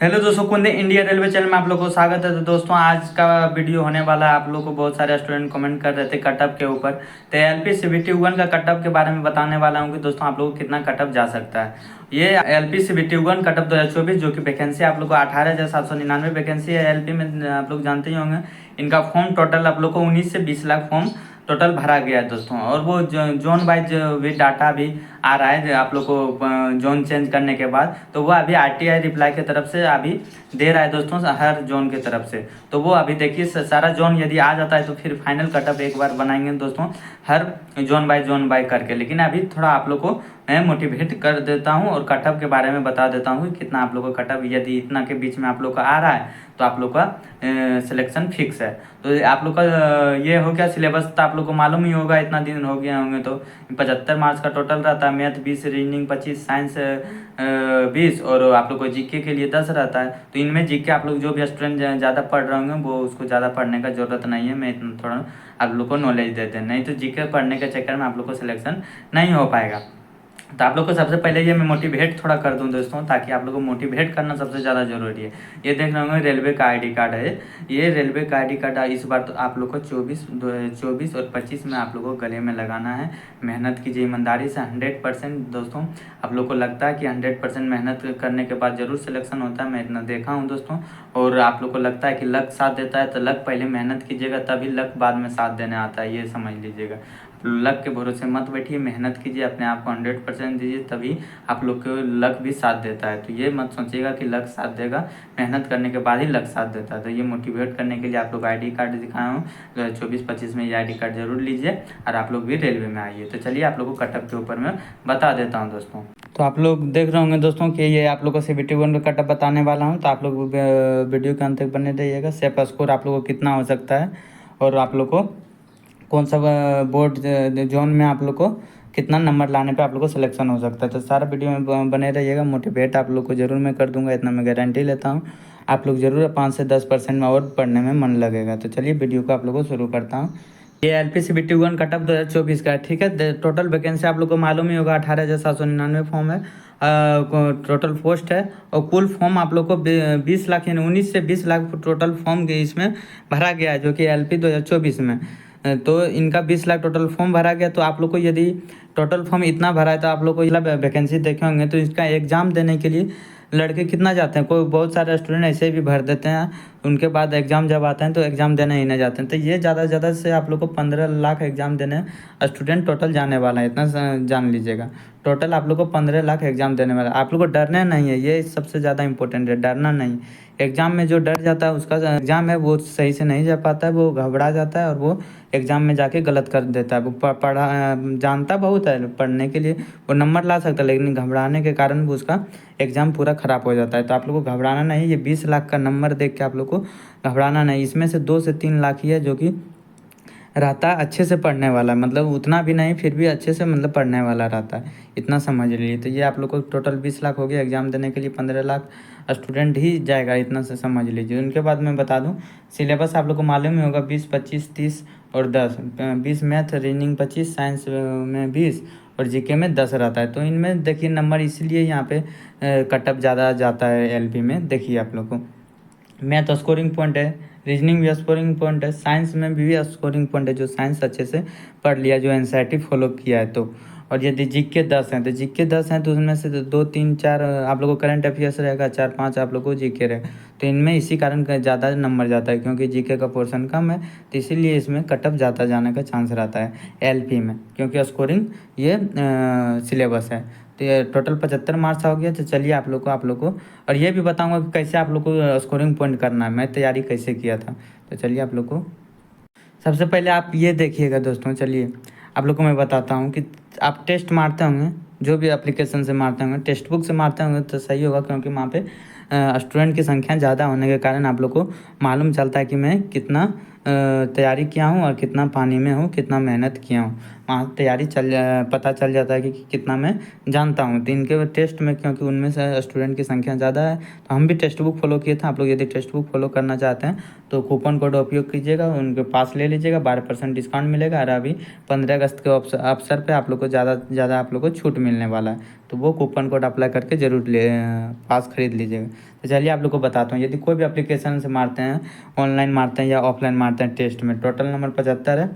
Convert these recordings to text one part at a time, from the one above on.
Hello दोस्तों, कुंदे India railway channel में आप लोगों को स्वागत है। तो दोस्तों आज का वीडियो होने वाला है, आप लोगों को बहुत सारे स्टूडेंट कमेंट कर रहे थे कटअप के ऊपर। तो एलपी सीबीटी 1 का कटअप के बारे में बताने वाला हूँ कि दोस्तों आप लोगों को कितना कटअप जा सकता है। ये एलपी सीबीटी 1 कटअप 2024 जो कि वैकेंसी आप लोग को 18,799 वैकेंसी है एलपी में, आप लोग जानते ही होंगे। इनका फॉर्म टोटल आप लोग को 19 से 20 लाख फॉर्म टोटल भरा गया है दोस्तों। और वो जोन वाइज भी डाटा भी आ रहा है आप लोग को जोन चेंज करने के बाद, तो वो अभी आरटीआई रिप्लाई की तरफ से अभी दे रहा है दोस्तों हर जोन की तरफ से। तो वो अभी देखिए सारा जोन यदि आ जाता है तो फिर फाइनल कटअप एक बार बनाएंगे दोस्तों हर जोन बाय करके। लेकिन अभी थोड़ा आप लोग को मैं मोटिवेट कर देता हूँ और कटअप के बारे में बता देता हूँ कि कितना आप लोग का कटअप यदि इतना के बीच में आप लोग का आ रहा है तो आप लोग का सिलेक्शन फिक्स है। तो आप लोग का ये हो गया सिलेबस, तो आप लोग को मालूम ही होगा, इतना दिन हो गया होंगे। तो 75 मार्क्स का टोटल रहता है, मैथ 20, रीजनिंग 25, साइंस 20 और आप लोग को जीके के लिए 10 रहता है। तो इनमें जीके आप लोग जो भी स्टूडेंट ज़्यादा पढ़ रहे होंगे वो उसको ज़्यादा पढ़ने का ज़रूरत नहीं है, मैं इतना थोड़ा आप लोग को नॉलेज देते हैं, नहीं तो जीके पढ़ने के चक्कर में आप लोग को सिलेक्शन नहीं हो पाएगा। तो आप लोग को सबसे पहले ये मैं मोटिवेट थोड़ा कर दूं दोस्तों, ताकि आप लोग को मोटिवेट करना सबसे ज़्यादा जरूरी है। ये देख रहे होंगे रेलवे का आईडी कार्ड है, ये रेलवे का आईडी कार्ड इस बार तो आप लोग को 24 और 25 में आप लोग को गले में लगाना है। मेहनत कीजिए ईमानदारी से 100% दोस्तों। आप लोग को लगता है कि 100% मेहनत करने के बाद जरूर सिलेक्शन होता है, मैं इतना देखा हूँ दोस्तों। और आप लोग को लगता है कि लक साथ देता है, तो लक पहले मेहनत कीजिएगा तभी लक बाद में साथ देने आता है, ये समझ लीजिएगा। लक के भरोसे मत बैठिए, मेहनत कीजिए, अपने आप को 100% दीजिए, तभी आप लोग को लक भी साथ देता है। तो ये मत सोचिएगा कि लक साथ देगा, मेहनत करने के बाद ही लक साथ देता है। तो ये मोटिवेट करने के लिए आप लोग आईडी कार्ड दिखाया हूँ, 24-25 में ये आईडी कार्ड जरूर लीजिए और आप लोग भी रेलवे में आइए। तो चलिए आप लोग को कटअप के ऊपर मैं बता देता हूँ दोस्तों। तो आप लोग देख रहे होंगे दोस्तों कि ये आप लोग को सीबीटी 1 का कटअप बताने वाला हूँ। तो आप लोग वीडियो के अंत तक बने रहिएगा। सेफ स्कोर आप लोग को कितना हो सकता है और आप लोग को कौन सा बोर्ड जोन में आप लोग को कितना नंबर लाने पे आप लोग को सिलेक्शन हो सकता है। तो सारा वीडियो में बने रहिएगा। मोटिवेट आप लोग को ज़रूर मैं कर दूंगा, इतना मैं गारंटी लेता हूँ। आप लोग ज़रूर 5 से 10% में और पढ़ने में मन लगेगा। तो चलिए वीडियो को आप लोग को शुरू करता हूँ। ये एलपी सीबीटी 1 कटअप 2024 का है, ठीक है। टोटल वैकेंसी आप लोग को मालूम ही होगा, 18,799 फॉर्म है, टोटल पोस्ट है। और कुल फॉर्म आप लोग को 20 लाख यानी 19 से 20 लाख टोटल फॉर्म के इसमें भरा गया है, जो कि एलपी 2024 में। तो इनका 20 लाख टोटल फॉर्म भरा गया। तो आप लोग को यदि टोटल फॉर्म इतना भरा है तो आप लोग को वैकेंसी देखे होंगे, तो इसका एग्ज़ाम देने के लिए लड़के कितना जाते हैं, कोई बहुत सारे स्टूडेंट ऐसे भी भर देते हैं, उनके बाद एग्ज़ाम जब आते हैं तो एग्ज़ाम देने ही नहीं जाते हैं। तो ये ज़्यादा से ज़्यादा से आप लोग को 15 लाख एग्ज़ाम देने स्टूडेंट टोटल जाने वाला है, इतना जान लीजिएगा। टोटल आप लोग को 15 लाख एग्ज़ाम देने वाला है। आप लोग को डरना नहीं है, ये सबसे ज़्यादा इंपॉर्टेंट है, डरना नहीं। एग्ज़ाम में जो डर जाता है उसका एग्ज़ाम है वो सही से नहीं जा पाता है, वो घबरा जाता है और वो एग्ज़ाम में जाके गलत कर देता है। वो पढ़ा जानता बहुत है पढ़ने के लिए, वो नंबर ला सकता है, लेकिन घबराने के कारण वो उसका एग्ज़ाम पूरा ख़राब हो जाता है। तो आप लोग को घबराना नहीं, ये 20 लाख का नंबर देख के आप लोग को घबराना नहीं। इसमें से 2 से 3 लाख ही है जो कि रहता है अच्छे से पढ़ने वाला, मतलब उतना भी नहीं फिर भी अच्छे से मतलब पढ़ने वाला रहता है, इतना समझ लीजिए। तो ये आप लोग को टोटल 20 लाख हो गया, एग्ज़ाम देने के लिए 15 लाख स्टूडेंट ही जाएगा, इतना से समझ लीजिए। उनके बाद मैं बता दूं सिलेबस आप लोग को मालूम ही होगा, 20, 25, 30 और 10। 20 मैथ, रीजनिंग 25, साइंस में 20 और जीके में 10 रहता है। तो इनमें देखिए नंबर इसलिए यहाँ पे कटअप ज़्यादा जाता है एलपी में। देखिए आप लोग को मैथ स्कोरिंग पॉइंट है, रीजनिंग भी स्कोरिंग पॉइंट है, साइंस में भी स्कोरिंग पॉइंट है, जो साइंस अच्छे से पढ़ लिया, जो एनसीईआरटी फॉलो किया है। तो और यदि जीके 10 हैं तो जीके 10 हैं तो उसमें से 2, 3, 4 आप लोगों को करंट अफेयर्स रहेगा, 4, 5 आप लोगों को जीके रहेगा। तो इनमें इसी कारण ज़्यादा नंबर जाता है, क्योंकि जीके का पोर्शन कम है, तो इसीलिए इसमें कटअप ज़्यादा जाने का चांस रहता है एलपी में, क्योंकि स्कोरिंग ये सिलेबस है। तो ये टोटल 75 मार्क्स हो गया। तो चलिए आप लोग को और ये भी बताऊंगा कि कैसे आप लोग को स्कोरिंग पॉइंट करना है, मैं तैयारी कैसे किया था। तो चलिए आप लोग को सबसे पहले आप ये देखिएगा दोस्तों। चलिए आप लोग को मैं बताता हूँ कि आप टेस्ट मारते होंगे, जो भी एप्लीकेशन से मारते होंगे, टेक्स्ट बुक से मारते होंगे तो सही होगा, क्योंकि वहाँ पे स्टूडेंट की संख्या ज़्यादा होने के कारण आप लोग को मालूम चलता है कि मैं कितना तैयारी किया हूँ और कितना पानी में हूँ, कितना मेहनत किया हूँ। वहाँ तैयारी पता चल जाता है कि कितना मैं जानता हूँ। तो इनके टेस्ट में, क्योंकि उनमें से स्टूडेंट की संख्या ज़्यादा है, तो हम भी टेक्स्ट बुक फॉलो किए थे। आप लोग यदि टेक्स्ट बुक फॉलो करना चाहते हैं तो कूपन कोड उपयोग कीजिएगा, उनके पास ले लीजिएगा, 12% डिस्काउंट मिलेगा। और अभी 15 अगस्त के अवसर पे आप लोग को ज़्यादा आप लोग को छूट मिलने वाला है, तो वो कूपन कोड अप्लाई करके ज़रूर पास खरीद लीजिएगा। तो चलिए आप लोग को बताता हूँ। यदि कोई भी एप्लीकेशन से मारते हैं, ऑनलाइन मारते हैं या ऑफलाइन मारते हैं टेस्ट में, टोटल नंबर 75 है।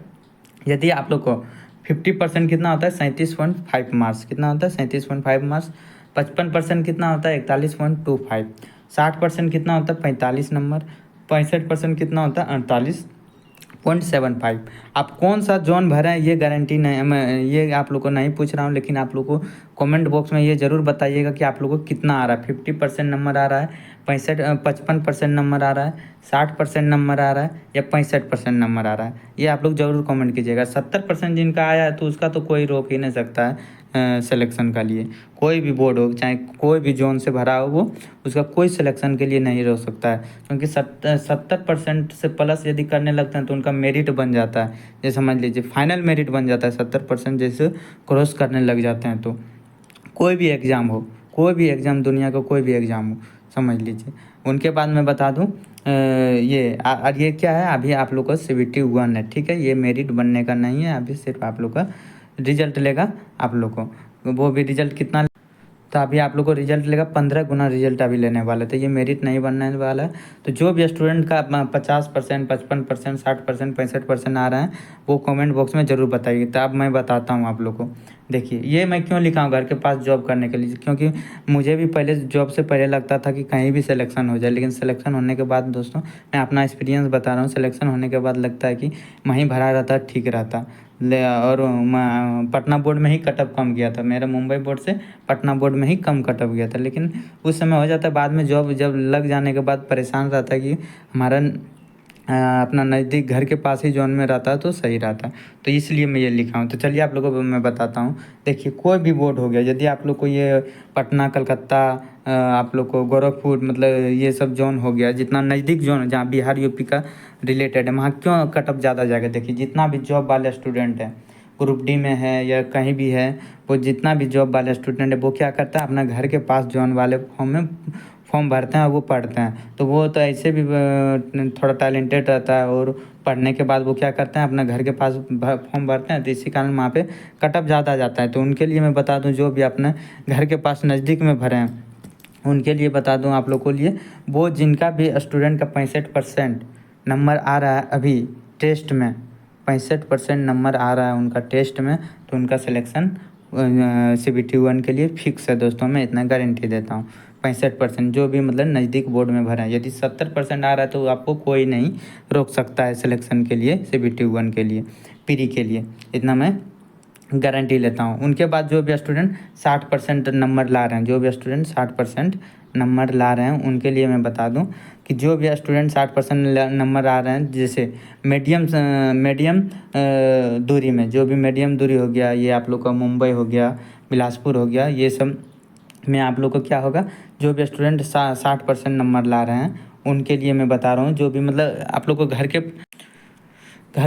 यदि आप लोग को 50% कितना होता है 37.5 मार्क्स, कितना होता है 37.5 मार्क्स। 55% कितना होता है 41.25। 60% कितना होता है 45 नंबर। 65% कितना होता है 48.75। आप कौन सा जोन भरे हैं ये गारंटी नहीं, मैं ये आप लोग को नहीं पूछ रहा हूँ, लेकिन आप लोग को कमेंट बॉक्स में ये ज़रूर बताइएगा कि आप लोग को कितना आ रहा है। 50% नंबर आ रहा है, 55% नंबर आ रहा है, 60% नंबर आ रहा है या 65% नंबर आ रहा है, ये आप लोग ज़रूर कमेंट कीजिएगा। 70% जिनका आया है तो उसका तो कोई रोक ही नहीं सकता है सिलेक्शन का लिए। कोई भी बोर्ड हो, चाहे कोई भी जोन से भरा हो, वो उसका कोई सिलेक्शन के लिए नहीं रोक सकता है, क्योंकि 70% से प्लस यदि करने लगते हैं तो उनका मेरिट बन जाता है। ये समझ लीजिए फाइनल मेरिट बन जाता है 70% जैसे क्रॉस करने लग जाते हैं तो। कोई भी एग्ज़ाम हो, कोई भी एग्ज़ाम, दुनिया का कोई भी एग्ज़ाम हो, समझ लीजिए। उनके बाद मैं बता दूं और ये क्या है, अभी आप लोग का CBT 1 है, ठीक है। ये मेरिट बनने का नहीं है, अभी सिर्फ आप लोग का रिजल्ट लेगा आप लोग को। वो भी रिजल्ट कितना, तो अभी आप लोग को रिजल्ट लेगा 15 गुना रिजल्ट अभी लेने वाला, तो ये मेरिट नहीं बनने वाला है। तो जो भी स्टूडेंट का 50%, 55%, 60%, 65% आ रहा है, वो कमेंट बॉक्स में ज़रूर बताइए। तो अब मैं बताता हूँ आप लोग को। देखिए ये मैं क्यों लिखा हूँ घर के पास जॉब करने के लिए, क्योंकि मुझे भी पहले जॉब से पहले लगता था कि कहीं भी सिलेक्शन हो जाए, लेकिन सिलेक्शन होने के बाद दोस्तों मैं अपना एक्सपीरियंस बता रहा हूँ, सिलेक्शन होने के बाद लगता है कि वहीं भरा रहता ठीक रहता। और पटना बोर्ड में ही कटअप कम गया था मेरा, मुंबई बोर्ड से पटना बोर्ड में ही कम कटअप गया था। लेकिन उस समय हो जाता है, बाद में जॉब जब लग जाने के बाद परेशान रहता है कि हमारा अपना नज़दीक घर के पास ही जोन में रहता है तो सही रहता है, तो इसलिए मैं ये लिखा हूँ। तो चलिए आप लोगों को मैं बताता हूँ। देखिए कोई भी बोर्ड हो गया, यदि आप लोग को ये पटना, कलकत्ता, आप लोग को गोरखपुर, मतलब ये सब जोन हो गया, जितना नज़दीक जोन है जहाँ बिहार यूपी का रिलेटेड है, वहाँ क्यों कटअप ज़्यादा जाएगा। देखिए जितना भी जॉब वाले स्टूडेंट है, ग्रुप डी में है या कहीं भी है, वो जितना भी जॉब वाले स्टूडेंट है वो क्या करता है, अपना घर के पास जोन वाले फॉर्म भरते हैं और वो पढ़ते हैं। तो वो तो ऐसे भी थोड़ा टैलेंटेड रहता है, और पढ़ने के बाद वो क्या करते हैं, अपना घर के पास फॉर्म भरते हैं, तो इसी कारण वहाँ पे कटअप ज़्यादा आ जाता है। तो उनके लिए मैं बता दूं, जो भी अपने घर के पास नज़दीक में भरे हैं उनके लिए बता दूं आप लोग को लिए, वो जिनका भी स्टूडेंट का 65% नंबर आ रहा है अभी टेस्ट में, 65% नंबर आ रहा है उनका टेस्ट में, तो उनका सिलेक्शन CBT 1 के लिए फिक्स है दोस्तों। मैं इतना गारंटी देता हूँ। 65% जो भी मतलब नज़दीक बोर्ड में भरा है, यदि 70% आ रहा है तो आपको कोई नहीं रोक सकता है सिलेक्शन के लिए, CBT 1 के लिए, प्री के लिए, इतना मैं गारंटी लेता हूँ। उनके बाद जो भी स्टूडेंट 60% नंबर ला रहे हैं, जो भी स्टूडेंट 60% नंबर ला रहे हैं उनके लिए मैं बता दूं कि जो भी स्टूडेंट 60% नंबर आ रहे हैं, जैसे मीडियम दूरी में, जो भी मीडियम दूरी हो गया, ये आप लोग का मुंबई हो गया, बिलासपुर हो गया, ये सब में आप लोग को क्या होगा, जो भी स्टूडेंट 60% नंबर ला रहे हैं उनके लिए मैं बता रहा हूँ। जो भी मतलब आप लोग को घर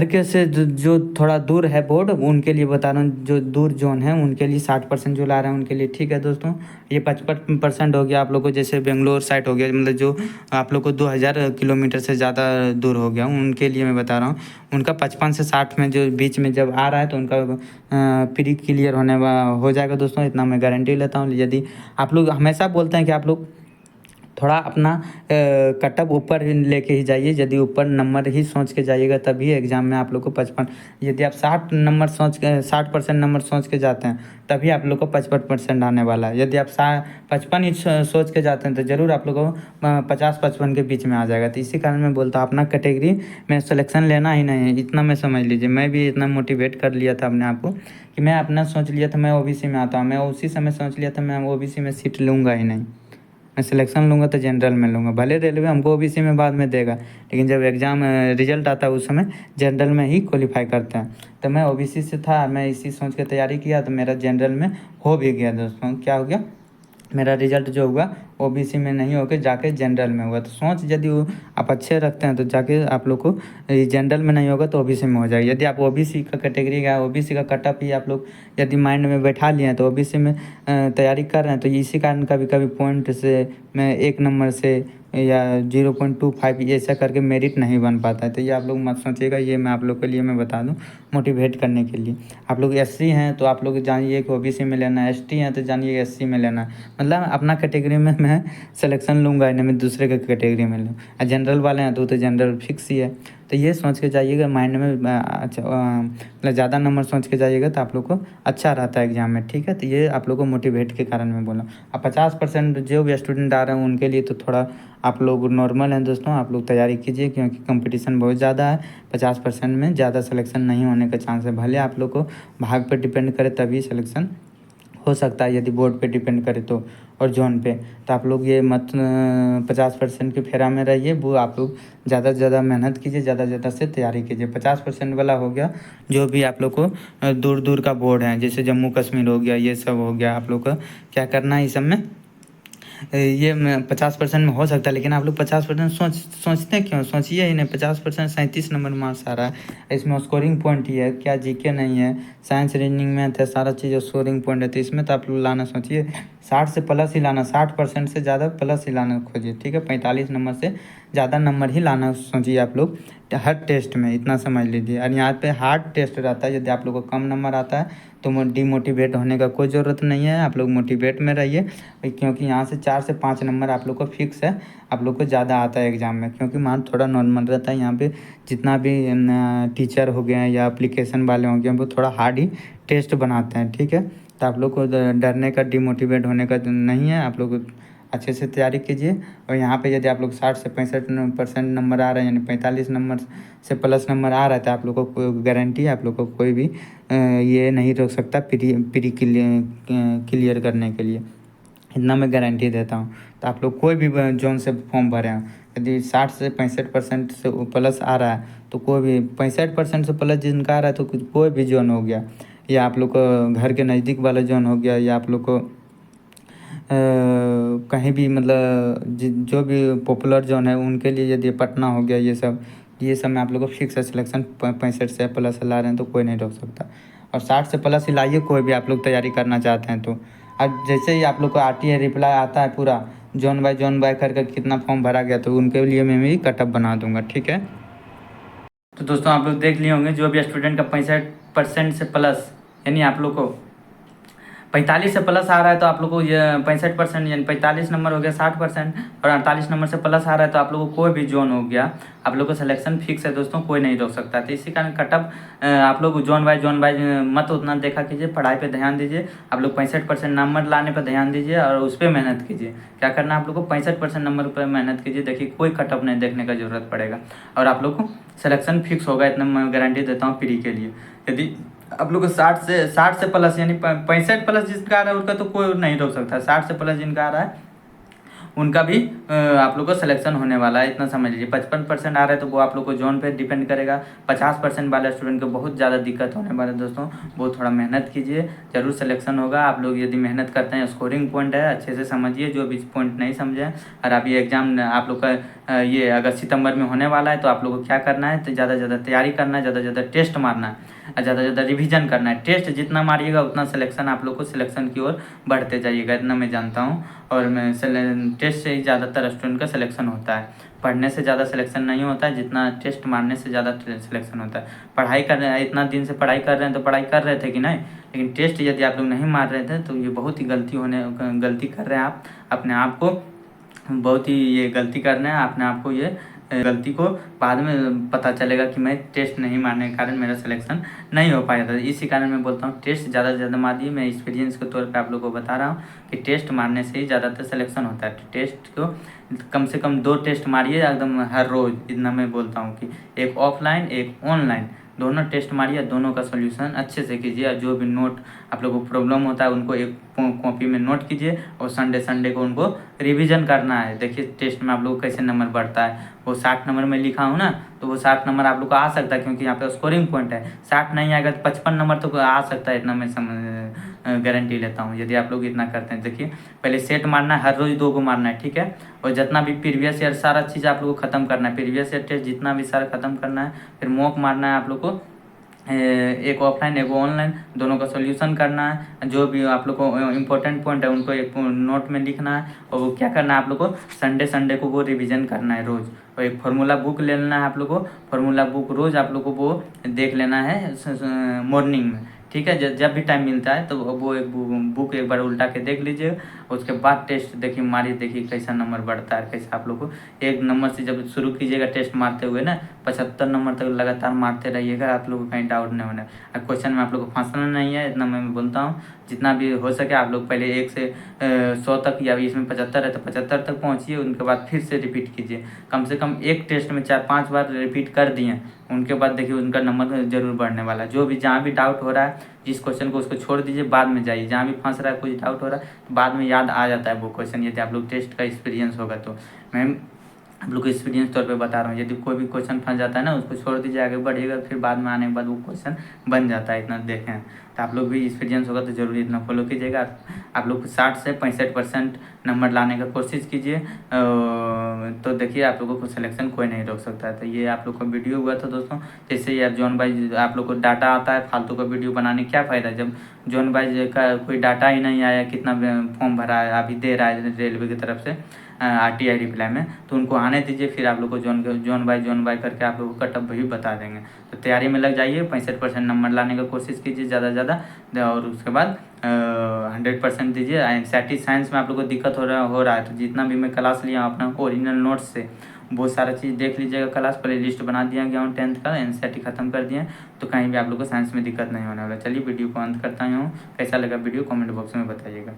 के से जो थोड़ा दूर है बोर्ड, उनके लिए बता रहा हूँ। जो दूर जोन है उनके लिए 60% जो ला रहे हैं उनके लिए ठीक है दोस्तों। ये 55% हो गया आप लोग को, जैसे बेंगलोर साइड हो गया, मतलब जो आप लोग को 2000 किलोमीटर से ज़्यादा दूर हो गया, उनके लिए मैं बता रहा हूँ। उनका 55 से 60 में जो बीच में जब आ रहा है तो उनका प्री क्लियर हो जाएगा दोस्तों, इतना मैं गारंटी लेता हूँ। यदि आप लोग हमेशा बोलते हैं कि आप लोग थोड़ा अपना कटअप ऊपर ही लेके ही जाइए, यदि ऊपर नंबर ही सोच के जाइएगा तभी एग्ज़ाम में आप लोग को 55, यदि आप 60% नंबर सोच के जाते हैं तभी आप लोग को 55% आने वाला है। यदि आप 55 ही सोच के जाते हैं तो ज़रूर आप लोग को 50-55 के बीच में आ जाएगा। तो इसी कारण मैं बोलता हूँ अपना कैटेगरी में सिलेक्शन लेना ही नहीं है, इतना मैं समझ लीजिए। मैं भी इतना मोटिवेट कर लिया था अपने आप को कि मैं अपना सोच लिया था मैं OBC में आता हूँ, मैं उसी समय सोच लिया था मैं OBC में सीट लूँगा ही नहीं, मैं सिलेक्शन लूँगा तो जनरल में लूँगा। भले रेलवे हमको OBC में बाद में देगा, लेकिन जब एग्ज़ाम रिजल्ट आता है उस समय जनरल में ही क्वालिफाई करते हैं। तो मैं OBC से था, मैं इसी सोच के तैयारी किया तो मेरा जनरल में हो भी गया दोस्तों। क्या हो गया, मेरा रिजल्ट जो हुआ OBC में नहीं होकर जाके जनरल में हुआ। तो सोच यदि वो आप अच्छे रखते हैं तो जाके आप लोग को जनरल में नहीं होगा तो OBC में हो जाएगा। यदि आप OBC का कैटेगरी का OBC का कटअप ही आप लोग यदि माइंड में बैठा लिए हैं तो OBC में तैयारी कर रहे हैं, तो इसी कारण कभी कभी पॉइंट से मैं 1 नंबर से या 0.25 ऐसा करके मेरिट नहीं बन पाता है। तो ये आप लोग मत सोचिएगा, ये मैं आप लोग के लिए मैं बता दूं मोटिवेट करने के लिए। आप लोग SC हैं तो आप लोग जानिए कि OBC में लेना है, ST हैं तो जानिए SC में लेना है। मतलब अपना कैटेगरी में मैं है सिलेक्शन लूँगा इन्हें मैं दूसरे के कैटेगरी में लूँ, जनरल वाले हैं तो जनरल फिक्स ही है। तो ये सोच के जाइएगा माइंड में, अच्छा मतलब ज़्यादा नंबर सोच के जाइएगा तो आप लोग को अच्छा रहता है एग्जाम में, ठीक है। तो ये आप लोग को मोटिवेट के कारण मैं बोला। अब 50% जो भी स्टूडेंट आ रहे हैं उनके लिए तो थोड़ा आप लोग नॉर्मल हैं दोस्तों, आप लोग तैयारी कीजिए क्योंकि कंपटीशन बहुत ज़्यादा है। 50% में ज़्यादा सिलेक्शन नहीं होने का चांस है, भले आप लोग को भाग पर डिपेंड करे तभी सिलेक्शन हो सकता है, यदि बोर्ड पे डिपेंड करे तो और जोन पे। तो आप लोग ये मत 50% के फेरा में रहिए, वो आप लोग ज़्यादा से ज़्यादा मेहनत कीजिए, ज़्यादा से ज़्यादा से तैयारी कीजिए। 50% वाला हो गया जो भी आप लोग को दूर दूर का बोर्ड है, जैसे जम्मू कश्मीर हो गया, ये सब हो गया, आप लोग का क्या करना है इस सब में, ये 50% में हो सकता है। लेकिन आप लोग 50% सोचते क्यों, सोचिए ही नहीं। 50% 37 नंबर मार्क्स आ रहा है, इसमें स्कोरिंग पॉइंट ही है, क्या जीके नहीं है, साइंस रीजनिंग मैथ है, सारा चीज़ स्कोरिंग पॉइंट है। तो इसमें तो आप लोग लाना सोचिए 60 से प्लस ही लाना, 60% से ज़्यादा प्लस ही लाना खोजिए, ठीक है। 45 नंबर से ज़्यादा नंबर ही लाना सोचिए आप लोग हर टेस्ट में, इतना समझ लीजिए। और यहाँ पे हार्ड टेस्ट रहता है, यदि आप लोग को कम नंबर आता है तो डिमोटिवेट होने का कोई ज़रूरत नहीं है, आप लोग मोटिवेट में रहिए क्योंकि यहाँ से 4 से 5 नंबर आप लोग को फिक्स है, आप लोग को ज़्यादा आता है एग्ज़ाम में, क्योंकि मार्क्स थोड़ा नॉर्मल रहता है। यहाँ पे जितना भी टीचर हो गए हैं या एप्लीकेशन वाले हो गए हैं वो थोड़ा हार्ड ही टेस्ट बनाते हैं, ठीक है। तो आप लोग को डरने का, डिमोटिवेट होने का नहीं है, आप लोग अच्छे से तैयारी कीजिए। और यहाँ पे यदि आप लोग 60 से 65% नंबर आ रहे हैं, यानी 45 नंबर से प्लस नंबर आ रहा है, तो आप लोग को कोई गारंटी, आप लोग को कोई भी ये नहीं रोक सकता प्री क्लियर करने के लिए, इतना मैं गारंटी देता हूँ। तो आप लोग कोई भी जोन से फॉर्म भरें, यदि 60 से 65% से प्लस आ रहा है तो कोई भी 65% से प्लस जिनका आ रहा है तो कोई भी जोन हो गया, या आप लोग को घर के नज़दीक वाला जोन हो गया, या आप लोग को कहीं भी मतलब जो भी पॉपुलर जोन है उनके लिए, यदि पटना हो गया, ये सब में आप लोग को फिक्स है सिलेक्शन। 65 से प्लस ला रहे हैं तो कोई नहीं रोक सकता। और 60 से प्लस ही लाइए कोई भी आप लोग तैयारी करना चाहते हैं तो। अब जैसे ही आप लोग को आती है रिप्लाई आता है पूरा जोन बाय करके कितना फॉर्म भरा गया, तो उनके लिए मैं भी कटअप बना दूंगा, ठीक है। तो दोस्तों आप लोग देख लिए होंगे जो भी स्टूडेंट का 65% से प्लस, यानी आप लोग को 45 से प्लस आ रहा है तो आप लोग को ये 65% यानी 45 नंबर हो गया 60%, और 48 नंबर से प्लस आ रहा है तो आप लोग को कोई भी जोन हो गया, आप लोग को सिलेक्शन फिक्स है दोस्तों, कोई नहीं रोक सकता। तो इसी कारण कटअप आप लोग जोन बाय मत उतना देखा कीजिए, पढ़ाई पे ध्यान दीजिए। आप लोग 65% नंबर लाने पर ध्यान दीजिए और उस पर मेहनत कीजिए। क्या करना है आप लोग को 65% नंबर पर मेहनत कीजिए, देखिए कोई कटअप नहीं देखने का जरूरत पड़ेगा और आप लोग को सिलेक्शन फिक्स होगा, इतना मैं गारंटी देता हूँ प्री के लिए। यदि आप लोग को 60 से प्लस यानी 65 प्लस जिसका आ रहा है उनका तो कोई नहीं रोक सकता, 60 से प्लस जिनका आ रहा है उनका भी आप लोग को सिलेक्शन होने वाला है, इतना समझ लीजिए। 55% आ रहा है तो वो आप लोग को जोन पे डिपेंड करेगा। 50% वाले स्टूडेंट को बहुत ज़्यादा दिक्कत होने वाला है दोस्तों, वो थोड़ा मेहनत कीजिए, ज़रूर सिलेक्शन होगा। आप लोग यदि मेहनत करते हैं, स्कोरिंग पॉइंट है अच्छे से समझिए, जो भी पॉइंट नहीं समझे। और अभी एग्जाम आप लोग का ये अगस्त सितंबर में होने वाला है, तो आप लोग को क्या करना है, तो ज़्यादा से ज़्यादा तैयारी करना है, ज़्यादा से ज़्यादा टेस्ट मारना है, ज़्यादा से ज़्यादा रिवीजन करना है। टेस्ट जितना मारिएगा उतना सिलेक्शन आप लोग को सिलेक्शन की ओर बढ़ते जाइएगा, इतना मैं जानता हूँ। और मैं टेस्ट से ही ज़्यादातर स्टूडेंट का सिलेक्शन होता है, पढ़ने से ज़्यादा सिलेक्शन नहीं होता है, जितना टेस्ट मारने से ज़्यादा सिलेक्शन होता है। पढ़ाई कर रहे हैं, इतना दिन से पढ़ाई कर रहे हैं तो पढ़ाई कर रहे थे कि नहीं, लेकिन टेस्ट यदि आप लोग नहीं मार रहे थे तो ये बहुत ही गलती कर रहे हैं आप अपने आप को, बहुत ही ये गलती करना है अपने आप को। ये गलती को बाद में पता चलेगा कि मैं टेस्ट नहीं मारने के कारण मेरा सिलेक्शन नहीं हो पाया था। इसी कारण मैं बोलता हूँ टेस्ट ज़्यादा से ज़्यादा मारिए। मैं एक्सपीरियंस के तौर पे आप लोगों को बता रहा हूँ कि टेस्ट मारने से ही ज़्यादातर सिलेक्शन होता है। टेस्ट को कम से कम 2 टेस्ट मारिए एकदम हर रोज़, इतना मैं बोलता हूँ कि एक ऑफलाइन एक ऑनलाइन, दोनों टेस्ट मारिए, दोनों का सोल्यूशन अच्छे से कीजिए। और जो भी नोट आप लोगों को प्रॉब्लम होता है उनको एक कॉपी में नोट कीजिए और संडे को उनको रिवीजन करना है। देखिए टेस्ट में आप लोग को कैसे नंबर बढ़ता है, वो 60 नंबर में लिखा हूँ ना, तो वो 60 नंबर आप लोग को आ सकता है क्योंकि यहाँ पे स्कोरिंग पॉइंट है। 60 नहीं आएगा तो 55 नंबर तो आ सकता है, इतना मैं गारंटी लेता हूँ यदि आप लोग इतना करते हैं। देखिए पहले सेट मारना है, हर रोज़ 2 को मारना है, ठीक है। और जितना भी प्रीवियस ईयर सारा चीज़ आप लोग को ख़त्म करना है, प्रीवियस ईयर टेस्ट जितना भी सारा ख़त्म करना है। फिर मॉक मारना है आप लोग को, एक ऑफलाइन एक ऑनलाइन, दोनों का सॉल्यूशन करना है। जो भी आप लोग को इम्पोर्टेंट पॉइंट है उनको एक नोट में लिखना है, और वो क्या करना है आप लोग को संडे को वो रिवीजन करना है रोज़। और एक फार्मूला बुक ले लेना है आप लोग को, फार्मूला बुक रोज़ आप लोग को वो देख लेना है मॉर्निंग में, ठीक है। जब भी टाइम मिलता है तो वो एक बुक एक बार उल्टा के देख लीजिए उसके बाद टेस्ट देखिए मारिए, देखिए कैसा नंबर बढ़ता है, कैसा आप लोग को एक नंबर से जब शुरू कीजिएगा टेस्ट मारते हुए ना 75 नंबर तक लगातार मारते रहिएगा, आप लोग को कहीं डाउट नहीं होना। क्वेश्चन में आप लोग को फंसना नहीं है, इतना मैं बोलता हूँ। जितना भी हो सके आप लोग पहले 1 से 100 तक, या इसमें 75 है तो 75 तक पहुँचिए, उनके बाद फिर से रिपीट कीजिए। कम से कम एक टेस्ट में 4-5 बार रिपीट कर दिए, उनके बाद देखिए उनका नंबर जरूर बढ़ने वाला है। जो भी जहाँ भी डाउट हो रहा है, जिस क्वेश्चन को उसको छोड़ दीजिए, बाद में जाइए। जहाँ भी फंस रहा है, कुछ डाउट हो रहा है तो बाद में याद आ जाता है वो क्वेश्चन, यदि आप लोग टेस्ट का एक्सपीरियंस होगा तो। मैं आप लोग को एक्सपीरियंस तौर पे बता रहा हूँ। यदि कोई भी क्वेश्चन फंस जाता है ना, उसको छोड़ दीजिए, आगे बढ़िएगा, फिर बाद में आने के बाद वो क्वेश्चन बन जाता है। इतना देखें तो आप लोग भी एक्सपीरियंस होगा तो जरूरी इतना फॉलो कीजिएगा। आप लोग 60 से 65% नंबर लाने का कोशिश कीजिए, तो देखिए आप लोगों को सिलेक्शन कोई नहीं रोक सकता है। तो ये आप लोग का वीडियो हुआ था दोस्तों। जैसे यार जॉन भाई आप लोग को डाटा आता है फालतू का वीडियो बनाने, क्या फ़ायदा जब जॉन भाई का कोई डाटा ही नहीं आया, कितना फॉर्म भरा है अभी दे रहा है रेलवे की तरफ से RTI रिप्लाई में, तो उनको आने दीजिए, फिर आप लोग को जॉन बाई करके आप लोग को कट ऑफ भी बता देंगे। तो तैयारी में लग जाइए, 65% नंबर लाने का कोशिश कीजिए ज़्यादा से ज़्यादा, और उसके बाद 100% दीजिए। एनसीईआरटी साइंस में आप लोग को दिक्कत हो रहा है तो जितना भी मैं क्लास लिया अपना ओरिजिनल नोट्स से बहुत सारा चीज़ देख लीजिएगा। क्लास प्ले लिस्ट बना दिया गया हूँ 10th का, एनसीईआरटी खत्म कर दिए, तो कहीं भी आप लोग को साइंस में दिक्कत नहीं होने वाला। चलिए वीडियो को अंत करता हूँ। कैसा लगा वीडियो कमेंट बॉक्स में बताइएगा।